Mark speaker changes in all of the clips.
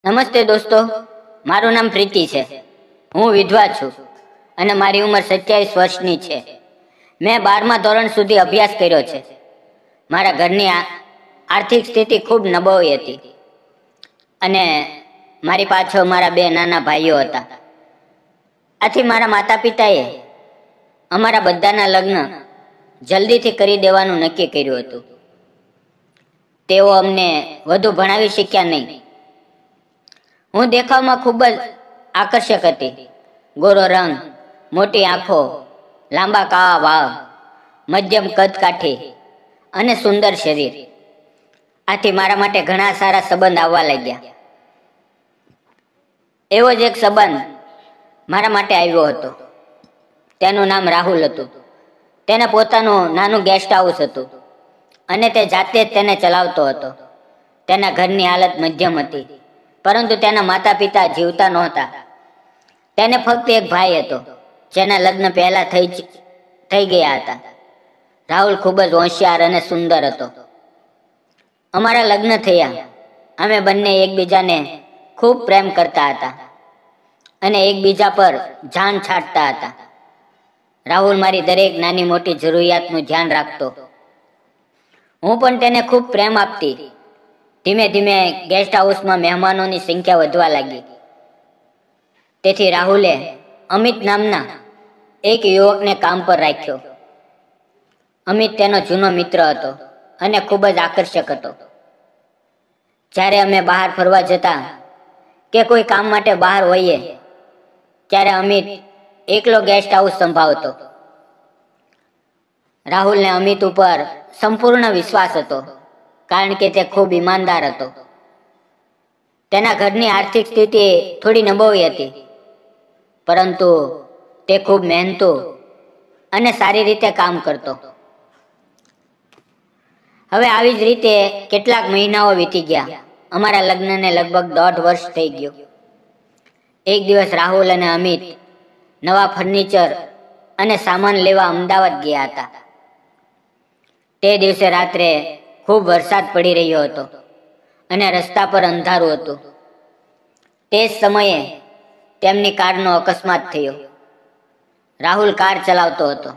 Speaker 1: નમસ્તે દોસ્તો, મારું નામ પ્રીતિ છે. હું વિધવા છું અને મારી ઉંમર 27 વર્ષની છે. મેં 12મા ધોરણ સુધી અભ્યાસ કર્યો છે. મારા ઘરની આર્થિક સ્થિતિ ખૂબ નબળી હતી અને મારી પાછળ મારા 2 નાના ભાઈઓ હતા. આથી મારા માતા પિતાએ અમારા બધાના લગ્ન જલ્દીથી કરી દેવાનું નક્કી કર્યું હતું. તેઓ અમને વધુ ભણાવી શક્યા નહીં. હું દેખાવમાં ખૂબ જ આકર્ષક હતી. ગોરો રંગ, મોટી આંખો, લાંબા કાળા વાળ, મધ્યમ કદ કાઠી અને સુંદર શરીર. આથી મારા માટે ઘણા સારા સંબંધ આવવા લાગ્યા. એવો જ એક સંબંધ મારા માટે આવ્યો હતો. તેનું નામ રાહુલ હતું. તેને પોતાનું નાનું ગેસ્ટ હાઉસ હતું અને તે જાતે જ તેને ચલાવતો હતો. તેના ઘરની હાલત મધ્યમ હતી, પરંતુ તેના માતા પિતા જીવતા નહોતા. તેને ફક્ત એક ભાઈ હતો, જેના લગ્ન પહેલા થઈ ગયા હતા. રાહુલ ખૂબ જ હોશિયાર અને સુંદર હતો. અમારા લગ્ન થયા. અમે બંને એકબીજાને ખૂબ પ્રેમ કરતા હતા અને એકબીજા પર જાન છાંટતા હતા. રાહુલ મારી દરેક નાની મોટી જરૂરિયાતનું ધ્યાન રાખતો. હું પણ તેને ખૂબ પ્રેમ આપતી. ધીમે ધીમે ગેસ્ટ હાઉસમાં મહેમાનોની સંખ્યા વધવા લાગી. તેથી રાહુલે અમિત નામના એક યુવકને કામ પર રાખ્યો. અમિત તેનો જૂનો મિત્ર હતો અને ખૂબ જ આકર્ષક હતો. જ્યારે અમે બહાર ફરવા જતા કે કોઈ કામ માટે બહાર હોઈએ, ત્યારે અમિત એકલો ગેસ્ટ હાઉસ સંભાળતો. રાહુલને અમિત ઉપર સંપૂર્ણ વિશ્વાસ હતો, કારણ કે તે ખૂબ ઈમાનદાર હતો. તેના ઘરની આર્થિક સ્થિતિ થોડી નબળી હતી, પરંતુ તે ખૂબ મહેનતુ અને સારી રીતે કામ કરતો. હવે આવી જ રીતે કેટલાક મહિનાઓ વીતી ગયા. અમારા લગ્નને લગભગ 1.5 વર્ષ થઈ ગયું. એક દિવસ રાહુલ અને અમિત નવા ફર્નિચર અને સામાન લેવા અમદાવાદ ગયા હતા. તે દિવસે રાત્રે ખૂબ વરસાદ પડી રહ્યો હતો અને રસ્તા પર અંધારું હતું. તે જ સમયે તેમની કારનો અકસ્માત થયો. રાહુલ કાર ચલાવતો હતો,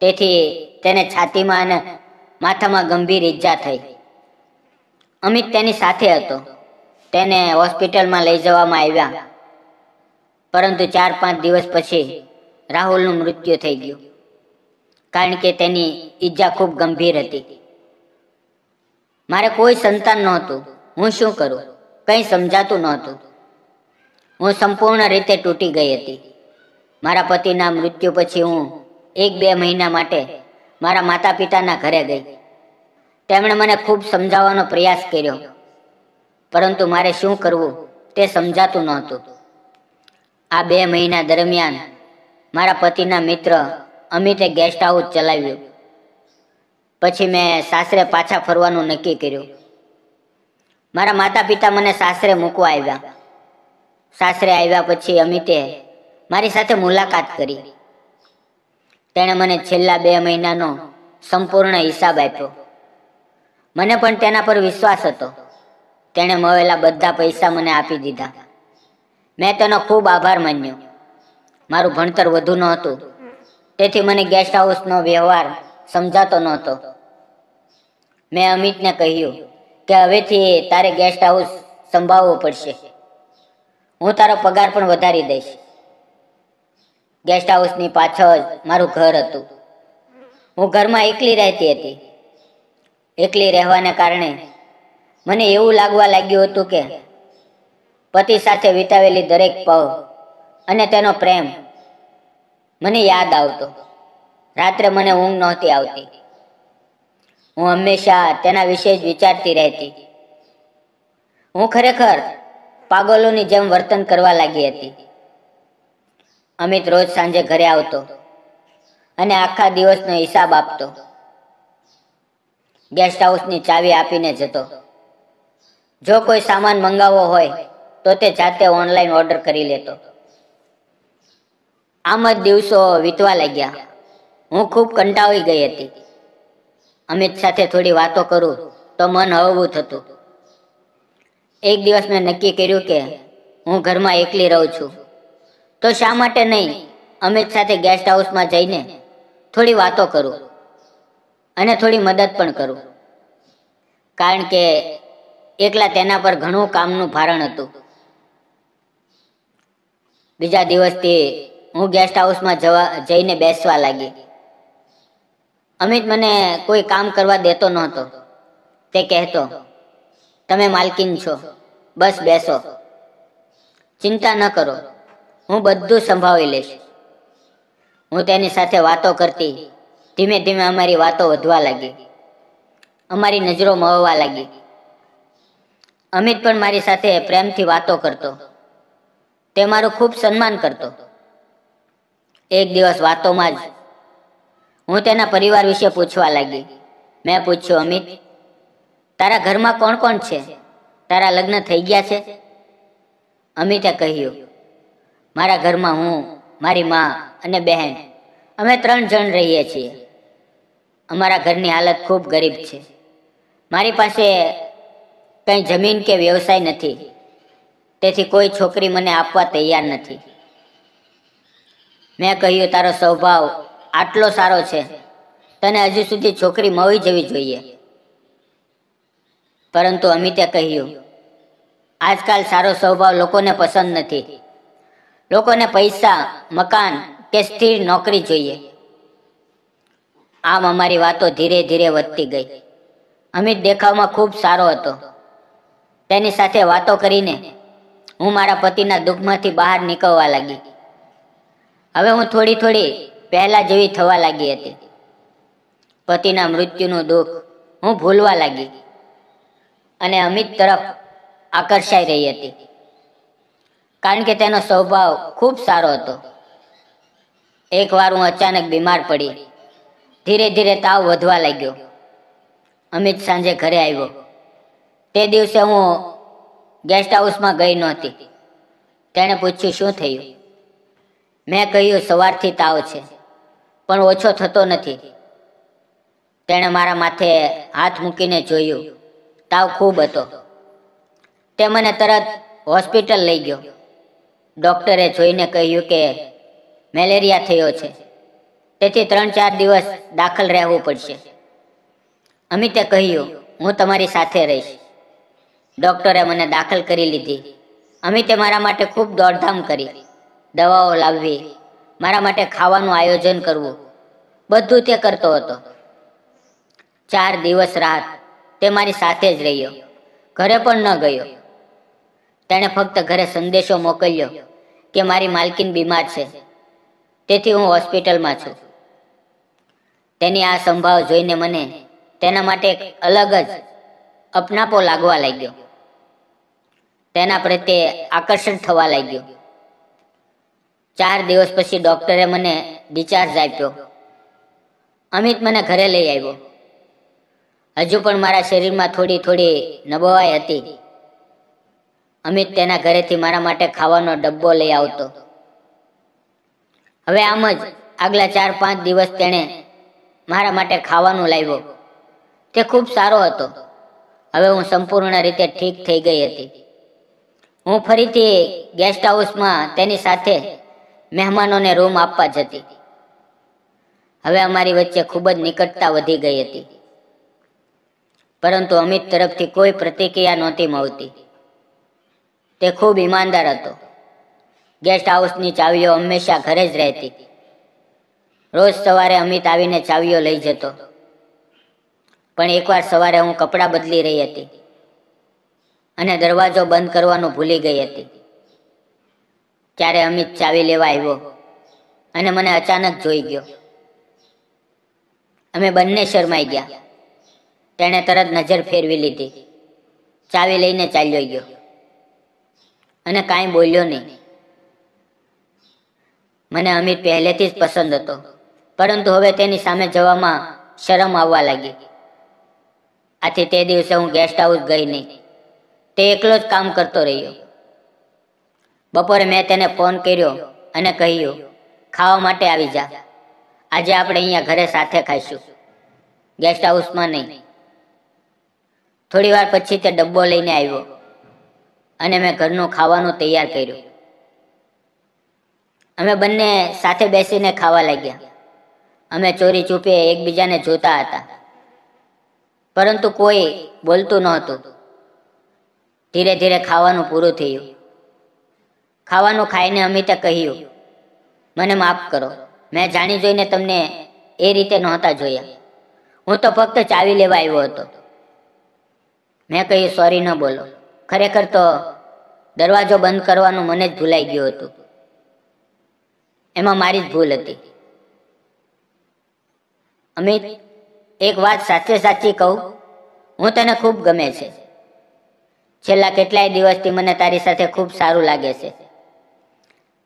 Speaker 1: તેથી તેને છાતીમાં અને માથામાં ગંભીર ઈજા થઈ. અમિત તેની સાથે હતો. તેને હોસ્પિટલમાં લઈ જવામાં આવ્યા, પરંતુ 4-5 દિવસ પછી રાહુલનું મૃત્યુ થઈ ગયું, કારણ કે તેની ઈજા ખૂબ ગંભીર હતી. મારે કોઈ સંતાન નહોતું. હું શું કરું, કંઈ સમજાતું નહોતું. હું સંપૂર્ણ રીતે તૂટી ગઈ હતી. મારા પતિના મૃત્યુ પછી હું 1-2 મહિના માટે મારા માતા પિતાના ઘરે ગઈ. તેમણે મને ખૂબ સમજાવવાનો પ્રયાસ કર્યો, પરંતુ મારે શું કરવું તે સમજાતું નહોતું. આ 2 મહિના દરમિયાન મારા પતિના મિત્ર અમિતે ગેસ્ટ હાઉસ ચલાવ્યું. પછી મેં સાસરે પાછા ફરવાનું નક્કી કર્યું. મારા માતા પિતા મને સાસરે મૂકવા આવ્યા. સાસરે આવ્યા પછી અમિતે મારી સાથે મુલાકાત કરી. તેણે મને છેલ્લા 2 મહિનાનો સંપૂર્ણ હિસાબ આપ્યો. મને પણ તેના પર વિશ્વાસ હતો. તેણે મળેલા બધા પૈસા મને આપી દીધા. મેં તેનો ખૂબ આભાર માન્યો. મારું ભણતર વધુ નહોતું, તેથી મને ગેસ્ટ હાઉસનો વ્યવહાર સમજાતો નહોતો. મેં અમિતને કહ્યું કે હવેથી તારે ગેસ્ટ હાઉસ સંભાળવું પડશે. હું તારો પગાર પણ વધારી દઈશ. ગેસ્ટ હાઉસની પાછળ જ મારું ઘર હતું. હું ઘરમાં એકલી રહેતી હતી. એકલી રહેવાને કારણે મને એવું લાગવા લાગ્યું હતું કે પતિ સાથે વિતાવેલી દરેક પળ અને તેનો પ્રેમ મને યાદ આવતો. રાત્રે મને ઊંઘ નહોતી આવતી. હું હંમેશા તેના વિશે જ વિચારતી રહેતી. હું ખરેખર પાગલોની જેમ વર્તન કરવા લાગી હતી. અમિત રોજ સાંજે ઘરે આવતો અને આખા દિવસનો હિસાબ આપતો. ગેસ્ટ હાઉસની ચાવી આપીને જતો. જો કોઈ સામાન મંગાવવો હોય તો તે જાતે ઓનલાઈન ઓર્ડર કરી લેતો. આમ જ દિવસો વીતવા લાગ્યા. હું ખૂબ કંટાળી ગઈ હતી. અમિત સાથે થોડી વાતો કરું તો મન હળવું થતું. એક દિવસ મેં નક્કી કર્યું કે હું ઘરમાં એકલી રહું છું, તો શા માટે નહીં અમિત સાથે ગેસ્ટ હાઉસમાં જઈને થોડી વાતો કરું અને થોડી મદદ પણ કરું, કારણ કે એકલા તેના પર ઘણું કામનું ભારણ હતું. બીજા દિવસથી હું ગેસ્ટ હાઉસમાં જઈને બેસવા લાગી. અમિત મને કોઈ કામ કરવા દેતો નહોતો. તે કહેતો, તમે માલકીન છો, બસ બેસો, ચિંતા ન કરો, હું બધું સંભાળી લઈશ. હું તેની સાથે વાતો કરતી. ધીમે ધીમે અમારી વાતો વધવા લાગી, અમારી નજરો મળવા લાગી. અમિત પણ મારી સાથે પ્રેમથી વાતો કરતો. તે મારું ખૂબ સન્માન કરતો. એક દિવસ વાતોમાં જ હું તેના પરિવાર વિશે પૂછવા લાગી. મેં પૂછ્યું, અમિત, તારા ઘરમાં કોણ કોણ છે? તારા લગ્ન થઈ ગયા છે? અમિતે કહ્યું, મારા ઘરમાં હું, મારી મા અને બહેન, અમે 3 જણ રહીએ છીએ. અમારા ઘરની હાલત ખૂબ ગરીબ છે. મારી પાસે કંઈ જમીન કે વ્યવસાય નથી, તેથી કોઈ છોકરી મને આપવા તૈયાર નથી. મેં કહ્યું, તારો સ્વભાવ આટલો સારો છે, તને હજુ સુધી છોકરી મળી જવી જોઈએ. પરંતુ અમિતે કહ્યું, આજકાલ સારો સ્વભાવ લોકોને પસંદ નથી. લોકોને પૈસા, મકાન કે સ્થિર નોકરી જોઈએ. આમ અમારી વાતો ધીરે ધીરે વધતી ગઈ. અમિત દેખાવમાં ખૂબ સારો હતો. તેની સાથે વાતો કરીને હું મારા પતિના દુઃખમાંથી બહાર નીકળવા લાગી. હવે હું થોડી થોડી પહેલા જેવી થવા લાગી હતી. પતિના મૃત્યુનું દુઃખ હું ભૂલવા લાગી અને અમિત તરફ આકર્ષાઈ રહી હતી, કારણ કે તેનો સ્વભાવ ખૂબ સારો હતો. એકવાર હું અચાનક બીમાર પડી. ધીરે ધીરે તાવ વધવા લાગ્યો. અમિત સાંજે ઘરે આવ્યો. તે દિવસે હું ગેસ્ટ હાઉસમાં ગઈ નહોતી. તેણે પૂછ્યું, શું થયું? મેં કહ્યું, સવારથી તાવ છે, પણ ઓછો થતો નથી. તેણે મારા માથે હાથ મૂકીને જોયું. તાવ ખૂબ હતો. તે મને તરત હોસ્પિટલ લઈ ગયો. ડૉક્ટરે જોઈને કહ્યું કે મેલેરિયા થયો છે, તેથી 3-4 દિવસ દાખલ રહેવું પડશે. અમિતે કહ્યું, હું તમારી સાથે રહીશ. ડૉક્ટરે મને દાખલ કરી લીધી. અમિતે મારા માટે ખૂબ દોડધામ કરી. દવાઓ લાવવી, મારા માટે ખાવાનું આયોજન કરવું, બધું તે કરતો હતો. 4 દિવસ રાત તે મારી સાથે જ રહ્યો. ઘરે પણ ન ગયો. તેણે ફક્ત ઘરે સંદેશો મોકલ્યો કે મારી માલકીન બીમાર છે, તેથી હું હોસ્પિટલમાં છું. તેની આ સંભાવ જોઈને મને તેના માટે એક અલગ જ અપનાપો લાગવા લાગ્યો. તેના પ્રત્યે આકર્ષણ થવા લાગ્યું. 4 દિવસ પછી ડૉક્ટરે મને ડિસ્ચાર્જ આપ્યો. અમિત મને ઘરે લઈ આવ્યો. હજુ પણ મારા શરીરમાં થોડી થોડી નબળાઈ હતી. અમિત તેના ઘરેથી મારા માટે ખાવાનો ડબ્બો લઈ આવતો. હવે આમ જ આગલા 4-5 દિવસ તેણે મારા માટે ખાવાનું લાવ્યો. તે ખૂબ સારો હતો. હવે હું સંપૂર્ણ રીતે ઠીક થઈ ગઈ હતી. હું ફરીથી ગેસ્ટ હાઉસમાં તેની સાથે મહેમાનોને રૂમ આપવા જતી. હવે અમારી વચ્ચે ખૂબ જ નિકટતા વધી ગઈ હતી. પરંતુ અમિત તરફથી કોઈ પ્રતિક્રિયા નહોતી મળતી. તે ખૂબ ઈમાનદાર હતો. ગેસ્ટ હાઉસની ચાવીઓ હંમેશા ઘરે જ રહેતી. રોજ સવારે અમિત આવીને ચાવીઓ લઈ જતો. પણ એકવાર સવારે હું કપડાં બદલી રહી હતી અને દરવાજો બંધ કરવાનું ભૂલી ગઈ હતી. ત્યારે અમિત ચાવી લેવા આવ્યો અને મને અચાનક જોઈ ગયો. અમે બંને શરમાઈ ગયા. તેણે તરત નજર ફેરવી લીધી. ચાવી લઈને ચાલ્યો ગયો અને કાંઈ બોલ્યો નહીં. મને અમિત પહેલેથી જ પસંદ હતો, પરંતુ હવે તેની સામે જવામાં શરમ આવવા લાગી. આથી તે દિવસે હું ગેસ્ટ હાઉસ ગઈ નહીં. તે એકલો જ કામ કરતો રહ્યો. બપોરે મેં તેને ફોન કર્યો અને કહ્યું, ખાવા માટે આવી જા. આજે આપણે અહીંયા ઘરે સાથે ખાઈશું, ગેસ્ટ હાઉસમાં નહીં. થોડી વાર પછી તે ડબ્બો લઈને આવ્યો. અને મેં ઘરનું ખાવાનું તૈયાર કર્યું. અમે બંને સાથે બેસીને ખાવા લાગ્યા. અમે ચોરી છુપે એકબીજાને જોતા હતા, પરંતુ કોઈ બોલતું નહોતું. ધીરે ધીરે ખાવાનું પૂરું થયું. ખાવાનું ખાઈને અમિતે કહ્યું, મને માફ કરો, મેં જાણી જોઈને તમને એ રીતે નહોતા જોયા. હું તો ફક્ત ચાવી લેવા આવ્યો હતો. મેં કહ્યું, સોરી ન બોલો, ખરેખર તો દરવાજો બંધ કરવાનું મને જ ભૂલાઈ ગયું હતું. એમાં મારી જ ભૂલ હતી. અમિત, એક વાત સાચે સાચી કહું, હું તને ખૂબ ગમે છે. છેલ્લા કેટલાય દિવસથી મને તારી સાથે ખૂબ સારું લાગે છે.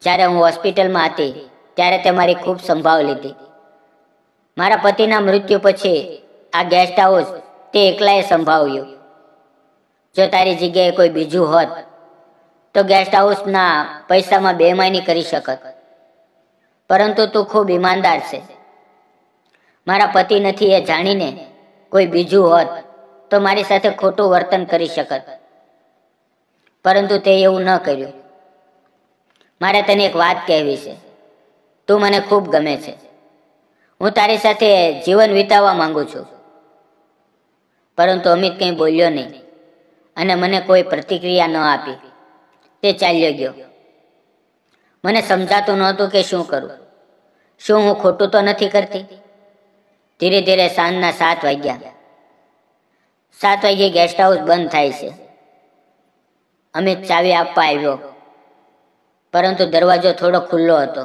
Speaker 1: જ્યારે હું હોસ્પિટલમાં હતી ત્યારે તે મારી ખૂબ સંભાળ લીધી. મારા પતિના મૃત્યુ પછી આ ગેસ્ટ હાઉસ તે એકલાએ સંભાળ્યું. જો તારી જગ્યાએ કોઈ બીજું હોત તો ગેસ્ટ હાઉસના પૈસામાં બેમાની કરી શકત, પરંતુ તું ખૂબ ઈમાનદાર છે. મારા પતિ નથી એ જાણીને કોઈ બીજું હોત તો મારી સાથે ખોટું વર્તન કરી શકત, પરંતુ તે એવું ન કર્યું. મારે તને એક વાત કહેવી છે. તું મને ખૂબ ગમે છે. હું તારી સાથે જીવન વિતાવવા માંગુ છું. પરંતુ અમિત કંઈ બોલ્યો નહીં અને મને કોઈ પ્રતિક્રિયા ન આપી. તે ચાલ્યો ગયો. મને સમજાતું નહોતું કે શું કરું. શું હું ખોટું તો નથી કરતી? ધીરે ધીરે સાંજના 7 વાગ્યા. 7 વાગ્યે ગેસ્ટ હાઉસ બંધ થાય છે. અમિત ચાવી આપવા આવ્યો, પરંતુ દરવાજો થોડો ખુલ્લો હતો,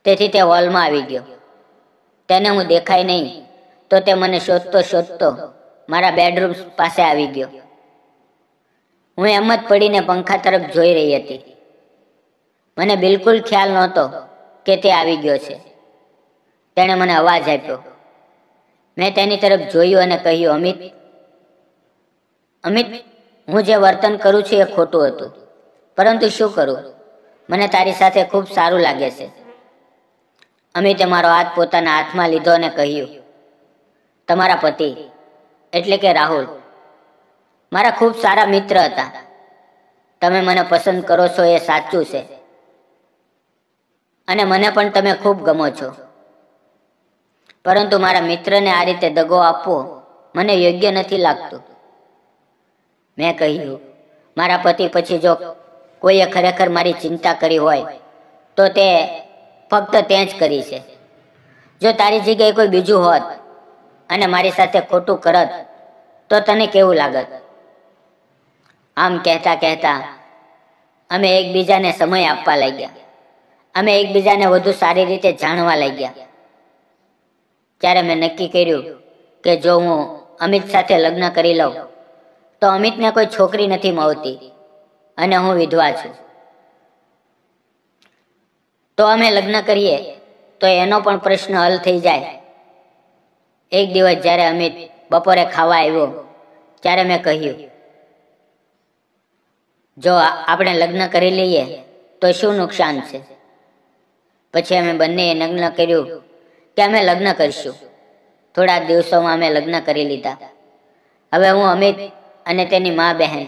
Speaker 1: તેથી તે હોલમાં આવી ગયો. તેને હું દેખાય નહીં તો તે મને શોધતો શોધતો મારા બેડરૂમ પાસે આવી ગયો. હું એમ જ પડીને પંખા તરફ જોઈ રહી હતી. મને બિલકુલ ખ્યાલ નહોતો કે તે આવી ગયો છે. તેણે મને અવાજ આપ્યો. મેં તેની તરફ જોયું અને કહ્યું, અમિત. અમિત, હું જે વર્તન કરું છું એ ખોટું હતું, પરંતુ શું કરું, મને તારી સાથે ખૂબ સારું લાગે છે. અમિતે મારો હાથ પોતાના હાથમાં લીધો અને કહ્યું, તમારા પતિ એટલે કે રાહુલ મારા ખૂબ સારા મિત્ર હતા. તમે મને પસંદ કરો છો એ સાચું છે, અને મને પણ તમે ખૂબ ગમો છો, પરંતુ મારા મિત્રને આ રીતે દગો આપવો મને યોગ્ય નથી લાગતું. મેં કહ્યું, મારા પતિ પછી જો કોઈએ ખરેખર મારી ચિંતા કરી હોય તો તે ફક્ત તે જ કરી છે. જો તારી જગ્યાએ કોઈ બીજું હોત અને મારી સાથે ખોટું કરત તો તને કેવું લાગત? આમ કહેતા કહેતા અમે એકબીજાને સમય આપવા લાગ્યા. અમે એકબીજાને વધુ સારી રીતે જાણવા લાગ્યા. ત્યારે મેં નક્કી કર્યું કે જો હું અમિત સાથે લગ્ન કરી લઉં તો અમિતને કોઈ છોકરી નથી મળતી અને હું વિધવા છું. તો અમે લગ્ન કરીએ તો એનો પણ પ્રશ્ન હલ થઈ જાય. એક દિવસ જ્યારે અમિત બપોરે ખાવા આવ્યો ત્યારે મેં કહ્યું, જો આપણે લગ્ન કરી લઈએ તો શું નુકસાન છે? પછી અમે બંનેએ લગ્ન કર્યું કે અમે લગ્ન કરીશું. થોડા દિવસોમાં અમે લગ્ન કરી લીધા. હવે હું, અમિત અને તેની મા બહેન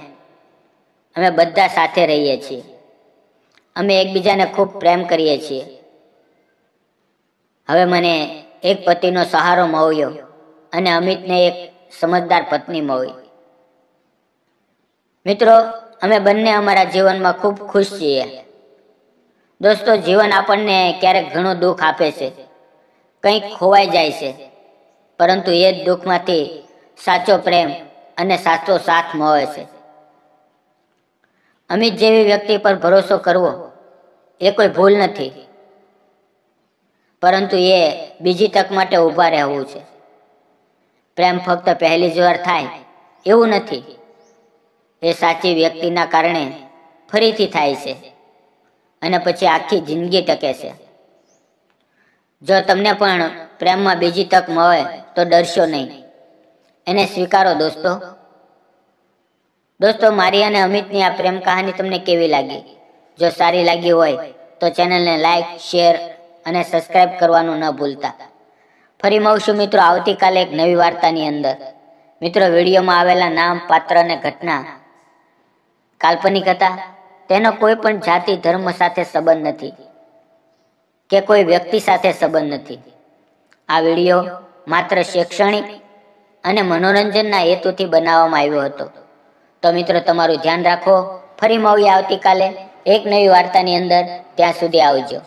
Speaker 1: અમે બધા સાથે રહીએ છીએ. અમે એકબીજાને ખૂબ પ્રેમ કરીએ છીએ. હવે મને એક પતિનો સહારો મળ્યો અને અમિતને એક સમજદાર પત્ની મળી. મિત્રો, અમે બંને અમારા જીવનમાં ખૂબ ખુશ છીએ. દોસ્તો, જીવન આપણને ક્યારેક ઘણું દુઃખ આપે છે, કંઈક ખોવાઈ જાય છે, પરંતુ એ જ દુઃખમાંથી સાચો પ્રેમ અને સાચો સાથ મળે છે. અમિત જેવી વ્યક્તિ પર ભરોસો કરવો એ કોઈ ભૂલ નથી, પરંતુ એ બીજી તક માટે ઊભા રહેવું છે. પ્રેમ ફક્ત પહેલી જ વાર થાય એવું નથી. એ સાચી વ્યક્તિના કારણે ફરીથી થાય છે અને પછી આખી જિંદગી ટકે છે. જો તમને પણ પ્રેમમાં બીજી તક મળે તો ડરશો નહીં, એને સ્વીકારો દોસ્તો. દોસ્તો, મારી અને અમિતની આ પ્રેમ કહાની તમને કેવી લાગી? જો સારી લાગી હોય તો ચેનલને લાઈક, શેર અને સબસ્ક્રાઇબ કરવાનું ન ભૂલતા. ફરી મળશું મિત્રો આવતીકાલે એક નવી વાર્તાની અંદર. મિત્રો, વિડીયોમાં આવેલા નામ, પાત્ર અને ઘટના કાલ્પનિક હતા. તેનો કોઈ પણ જાતિ ધર્મ સાથે સંબંધ નથી કે કોઈ વ્યક્તિ સાથે સંબંધ નથી. આ વિડીયો માત્ર શૈક્ષણિક અને મનોરંજનના હેતુથી બનાવવામાં આવ્યો હતો. તો મિત્રો, તમારું ધ્યાન રાખો. ફરી મળીએ આવતીકાલે એક નવી વાર્તાની અંદર. ત્યાં સુધી આવજો.